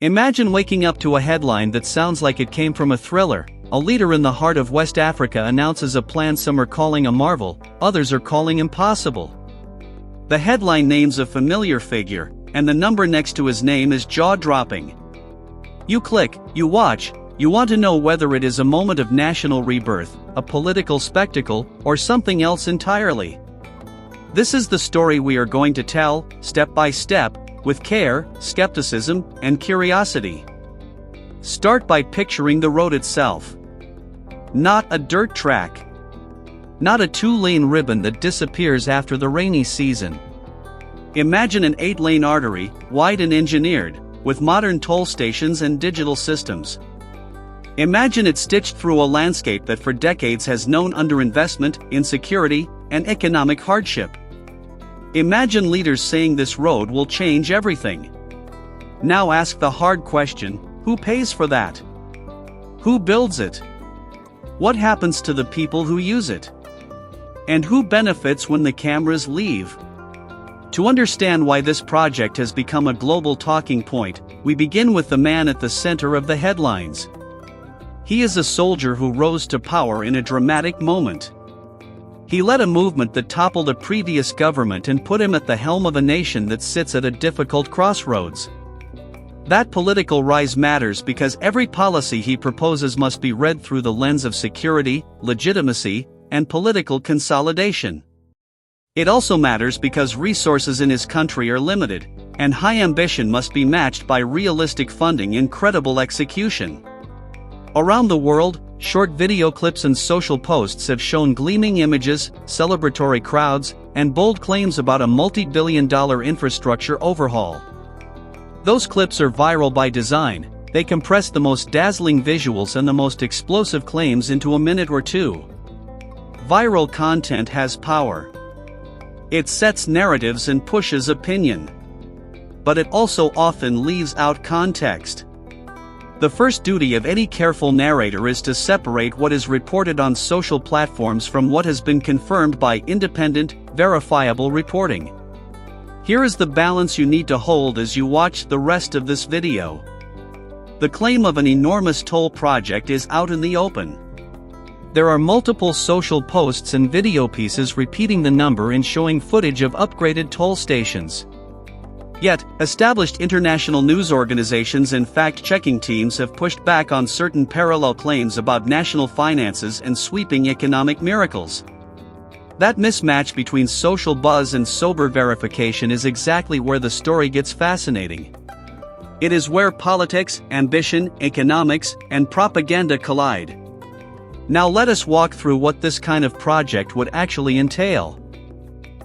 Imagine waking up to a headline that sounds like it came from a thriller. A leader in the heart of West Africa announces a plan some are calling a marvel, others are calling impossible. The headline names a familiar figure, and the number next to his name is jaw-dropping. You click, you watch, you want to know whether it is a moment of national rebirth, a political spectacle, or something else entirely. This is the story we are going to tell, step by step, with care, skepticism, and curiosity. Start by picturing the road itself. Not a dirt track. Not a 2-lane ribbon that disappears after the rainy season. Imagine an 8-lane artery, wide and engineered, with modern toll stations and digital systems. Imagine it stitched through a landscape that for decades has known underinvestment, insecurity, and economic hardship. Imagine leaders saying this road will change everything. Now ask the hard question, who pays for that? Who builds it? What happens to the people who use it? And who benefits when the cameras leave? To understand why this project has become a global talking point, we begin with the man at the center of the headlines. He is a soldier who rose to power in a dramatic moment. He led a movement that toppled a previous government and put him at the helm of a nation that sits at a difficult crossroads. That political rise matters because every policy he proposes must be read through the lens of security, legitimacy, and political consolidation. It also matters because resources in his country are limited, and high ambition must be matched by realistic funding and credible execution. Around the world, short video clips and social posts have shown gleaming images, celebratory crowds, and bold claims about a multi-billion-dollar infrastructure overhaul. Those clips are viral by design. They compress the most dazzling visuals and the most explosive claims into a minute or two. Viral content has power. It sets narratives and pushes opinion. But it also often leaves out context. The first duty of any careful narrator is to separate what is reported on social platforms from what has been confirmed by independent, verifiable reporting. Here is the balance you need to hold as you watch the rest of this video. The claim of an enormous toll project is out in the open. There are multiple social posts and video pieces repeating the number and showing footage of upgraded toll stations. Yet, established international news organizations and fact-checking teams have pushed back on certain parallel claims about national finances and sweeping economic miracles. That mismatch between social buzz and sober verification is exactly where the story gets fascinating. It is where politics, ambition, economics, and propaganda collide. Now let us walk through what this kind of project would actually entail.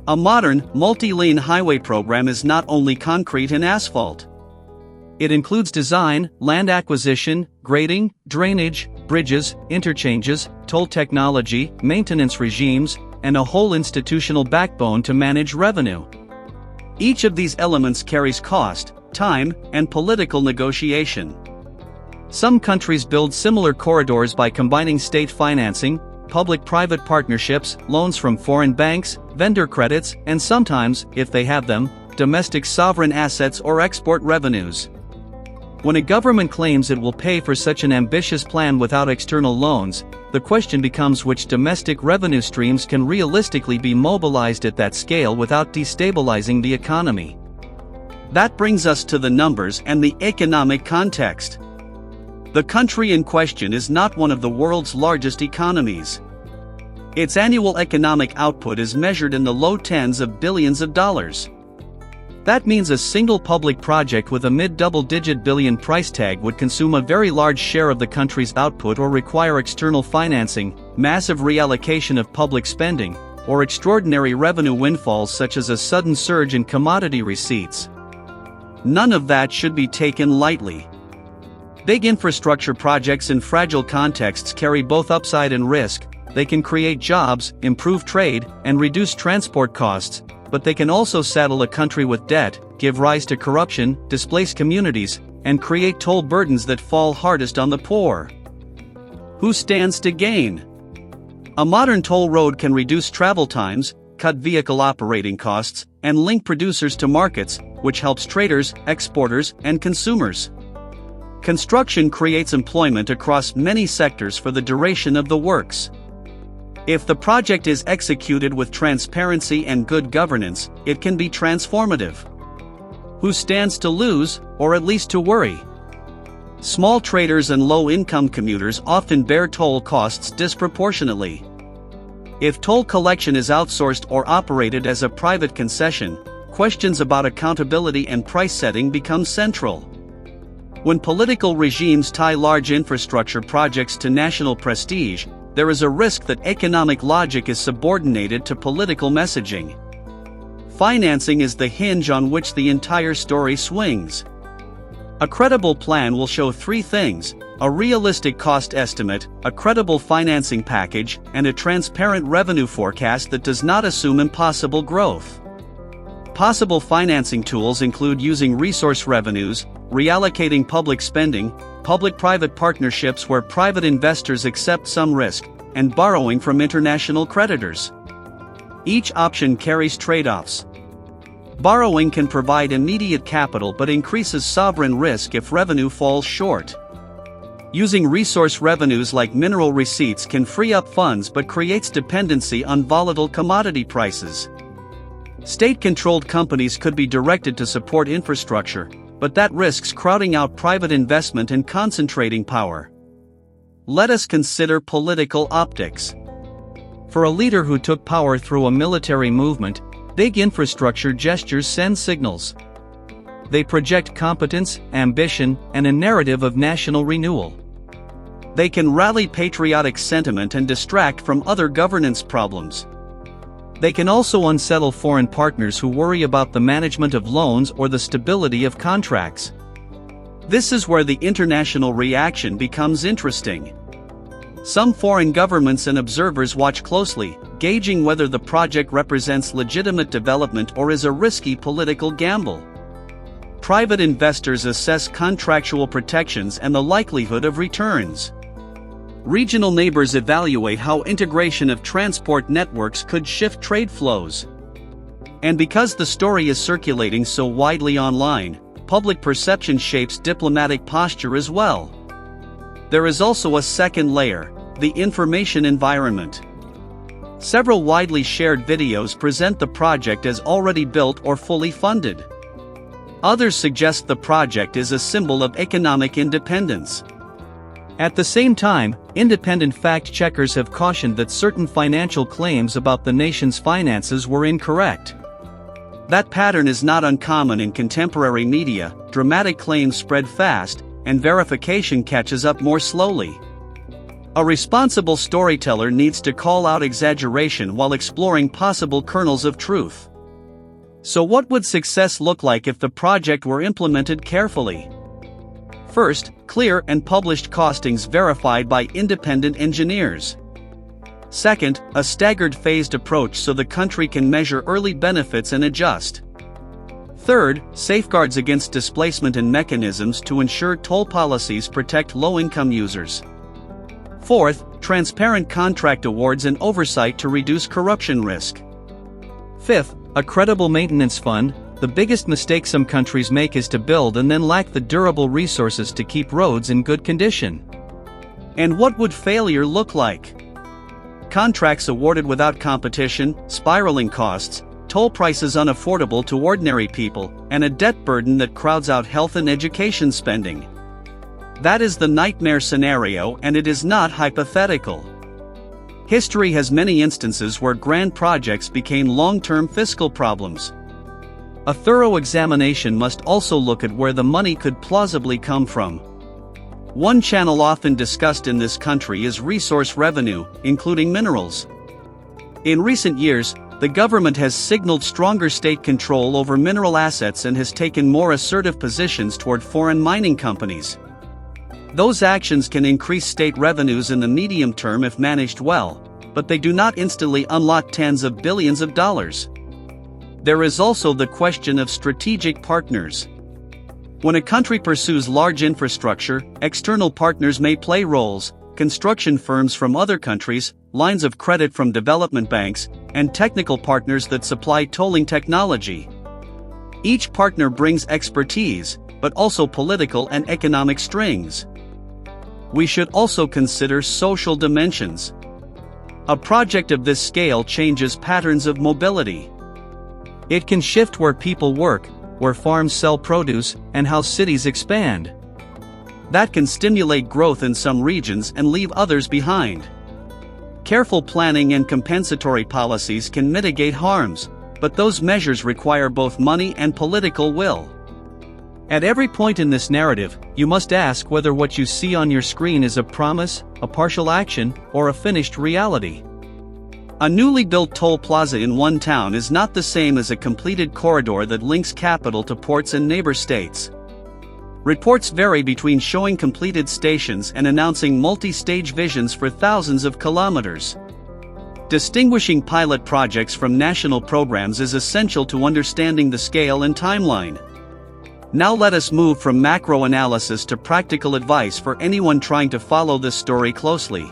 A modern, multi-lane highway program is not only concrete and asphalt. It includes design, land acquisition, grading, drainage, bridges, interchanges, toll technology, maintenance regimes, and a whole institutional backbone to manage revenue. Each of these elements carries cost, time, and political negotiation. Some countries build similar corridors by combining state financing, public-private partnerships, loans from foreign banks, vendor credits, and sometimes, if they have them, domestic sovereign assets or export revenues. When a government claims it will pay for such an ambitious plan without external loans, the question becomes which domestic revenue streams can realistically be mobilized at that scale without destabilizing the economy. That brings us to the numbers and the economic context. The country in question is not one of the world's largest economies. Its annual economic output is measured in the low tens of billions of dollars. That means a single public project with a mid-double-digit billion price tag would consume a very large share of the country's output or require external financing, massive reallocation of public spending, or extraordinary revenue windfalls such as a sudden surge in commodity receipts. None of that should be taken lightly. Big infrastructure projects in fragile contexts carry both upside and risk. They can create jobs, improve trade, and reduce transport costs, but they can also saddle a country with debt, give rise to corruption, displace communities, and create toll burdens that fall hardest on the poor. Who stands to gain? A modern toll road can reduce travel times, cut vehicle operating costs, and link producers to markets, which helps traders, exporters, and consumers. Construction creates employment across many sectors for the duration of the works. If the project is executed with transparency and good governance, it can be transformative. Who stands to lose, or at least to worry? Small traders and low-income commuters often bear toll costs disproportionately. If toll collection is outsourced or operated as a private concession, questions about accountability and price setting become central. When political regimes tie large infrastructure projects to national prestige, there is a risk that economic logic is subordinated to political messaging. Financing is the hinge on which the entire story swings. A credible plan will show three things: a realistic cost estimate, a credible financing package, and a transparent revenue forecast that does not assume impossible growth. Possible financing tools include using resource revenues, reallocating public spending, public-private partnerships where private investors accept some risk, and borrowing from international creditors. Each option carries trade-offs. Borrowing can provide immediate capital but increases sovereign risk if revenue falls short. Using resource revenues like mineral receipts can free up funds but creates dependency on volatile commodity prices. State-controlled companies could be directed to support infrastructure, but that risks crowding out private investment and concentrating power. Let us consider political optics. For a leader who took power through a military movement, big infrastructure gestures send signals. They project competence, ambition, and a narrative of national renewal. They can rally patriotic sentiment and distract from other governance problems. They can also unsettle foreign partners who worry about the management of loans or the stability of contracts. This is where the international reaction becomes interesting. Some foreign governments and observers watch closely, gauging whether the project represents legitimate development or is a risky political gamble. Private investors assess contractual protections and the likelihood of returns. Regional neighbors evaluate how integration of transport networks could shift trade flows. And because the story is circulating so widely online, public perception shapes diplomatic posture as well. There is also a second layer: the information environment. Several widely shared videos present the project as already built or fully funded. Others suggest the project is a symbol of economic independence. At the same time, independent fact-checkers have cautioned that certain financial claims about the nation's finances were incorrect. That pattern is not uncommon in contemporary media. Dramatic claims spread fast, and verification catches up more slowly. A responsible storyteller needs to call out exaggeration while exploring possible kernels of truth. So what would success look like if the project were implemented carefully? First, clear and published costings verified by independent engineers. Second, a staggered phased approach so the country can measure early benefits and adjust. Third, safeguards against displacement and mechanisms to ensure toll policies protect low-income users. Fourth, transparent contract awards and oversight to reduce corruption risk. Fifth, a credible maintenance fund. The biggest mistake some countries make is to build and then lack the durable resources to keep roads in good condition. And what would failure look like? Contracts awarded without competition, spiraling costs, toll prices unaffordable to ordinary people, and a debt burden that crowds out health and education spending. That is the nightmare scenario, and it is not hypothetical. History has many instances where grand projects became long-term fiscal problems. A thorough examination must also look at where the money could plausibly come from. One channel often discussed in this country is resource revenue, including minerals. In recent years, the government has signaled stronger state control over mineral assets and has taken more assertive positions toward foreign mining companies. Those actions can increase state revenues in the medium term if managed well, but they do not instantly unlock tens of billions of dollars. There is also the question of strategic partners. When a country pursues large infrastructure, external partners may play roles: construction firms from other countries, lines of credit from development banks, and technical partners that supply tolling technology. Each partner brings expertise, but also political and economic strings. We should also consider social dimensions. A project of this scale changes patterns of mobility. It can shift where people work, where farms sell produce, and how cities expand. That can stimulate growth in some regions and leave others behind. Careful planning and compensatory policies can mitigate harms, but those measures require both money and political will. At every point in this narrative, you must ask whether what you see on your screen is a promise, a partial action, or a finished reality. A newly built toll plaza in one town is not the same as a completed corridor that links capital to ports and neighbor states. Reports vary between showing completed stations and announcing multi-stage visions for thousands of kilometers. Distinguishing pilot projects from national programs is essential to understanding the scale and timeline. Now let us move from macro analysis to practical advice for anyone trying to follow this story closely.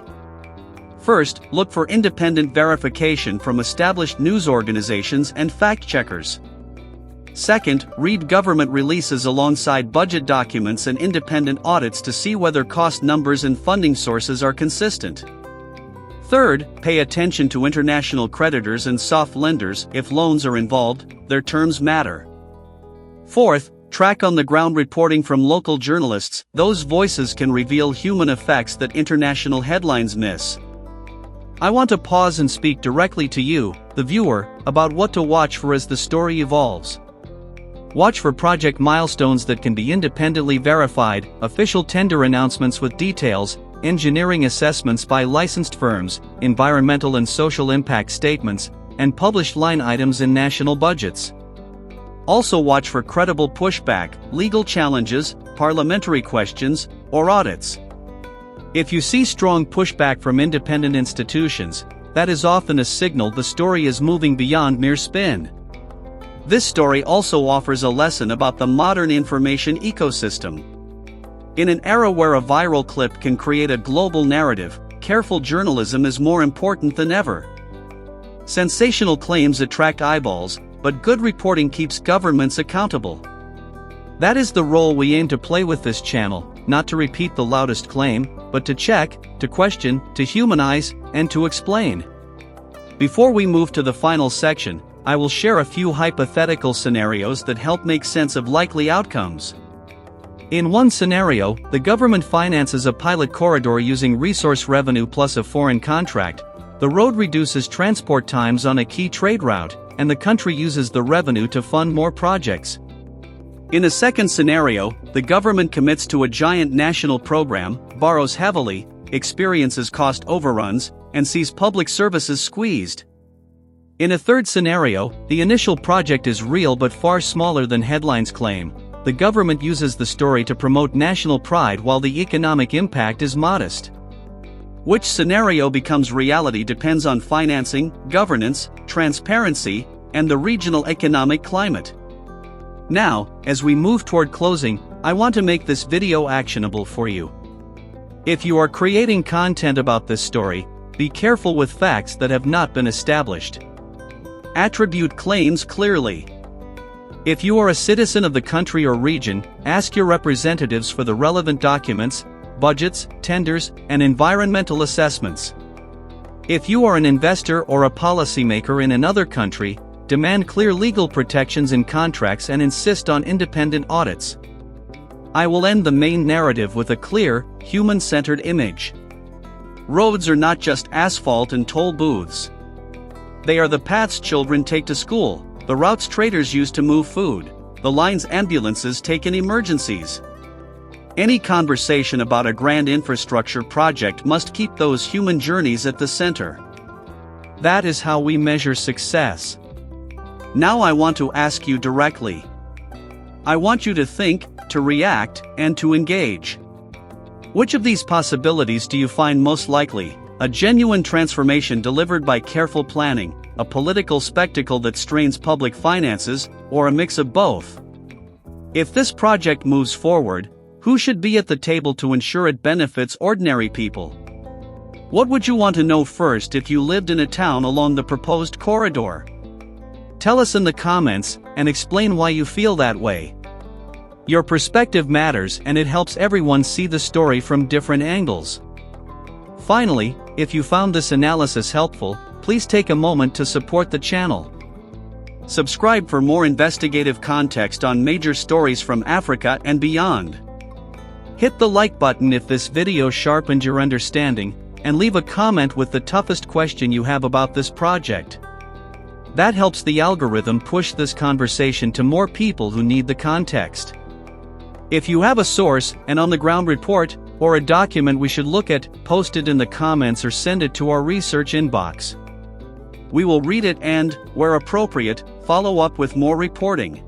First, look for independent verification from established news organizations and fact-checkers. Second, read government releases alongside budget documents and independent audits to see whether cost numbers and funding sources are consistent. Third, pay attention to international creditors and soft lenders. If loans are involved, their terms matter. Fourth, track on-the-ground reporting from local journalists. Those voices can reveal human effects that international headlines miss. I want to pause and speak directly to you, the viewer, about what to watch for as the story evolves. Watch for project milestones that can be independently verified, official tender announcements with details, engineering assessments by licensed firms, environmental and social impact statements, and published line items in national budgets. Also watch for credible pushback, legal challenges, parliamentary questions, or audits. If you see strong pushback from independent institutions, that is often a signal the story is moving beyond mere spin. This story also offers a lesson about the modern information ecosystem. In an era where a viral clip can create a global narrative, careful journalism is more important than ever. Sensational claims attract eyeballs, but good reporting keeps governments accountable. That is the role we aim to play with this channel, not to repeat the loudest claim, but to check, to question, to humanize, and to explain. Before we move to the final section, I will share a few hypothetical scenarios that help make sense of likely outcomes. In one scenario, the government finances a pilot corridor using resource revenue plus a foreign contract. The road reduces transport times on a key trade route, and the country uses the revenue to fund more projects. In a second scenario, the government commits to a giant national program, borrows heavily, experiences cost overruns, and sees public services squeezed. In a third scenario, the initial project is real but far smaller than headlines claim. The government uses the story to promote national pride while the economic impact is modest. Which scenario becomes reality depends on financing, governance, transparency, and the regional economic climate. Now, as we move toward closing, I want to make this video actionable for you. If you are creating content about this story, be careful with facts that have not been established. Attribute claims clearly. If you are a citizen of the country or region, ask your representatives for the relevant documents, budgets, tenders, and environmental assessments. If you are an investor or a policymaker in another country, demand clear legal protections in contracts and insist on independent audits. I will end the main narrative with a clear, human-centered image. Roads are not just asphalt and toll booths. They are the paths children take to school, the routes traders use to move food, the lines ambulances take in emergencies. Any conversation about a grand infrastructure project must keep those human journeys at the center. That is how we measure success. Now I want to ask you directly. I want you to think, to react, and to engage. Which of these possibilities do you find most likely? A genuine transformation delivered by careful planning, a political spectacle that strains public finances, or a mix of both? If this project moves forward, who should be at the table to ensure it benefits ordinary people? What would you want to know first if you lived in a town along the proposed corridor? Tell us in the comments, and explain why you feel that way. Your perspective matters and it helps everyone see the story from different angles. Finally, if you found this analysis helpful, please take a moment to support the channel. Subscribe for more investigative context on major stories from Africa and beyond. Hit the like button if this video sharpened your understanding, and leave a comment with the toughest question you have about this project. That helps the algorithm push this conversation to more people who need the context. If you have a source, an on-the-ground report, or a document we should look at, post it in the comments or send it to our research inbox. We will read it and, where appropriate, follow up with more reporting.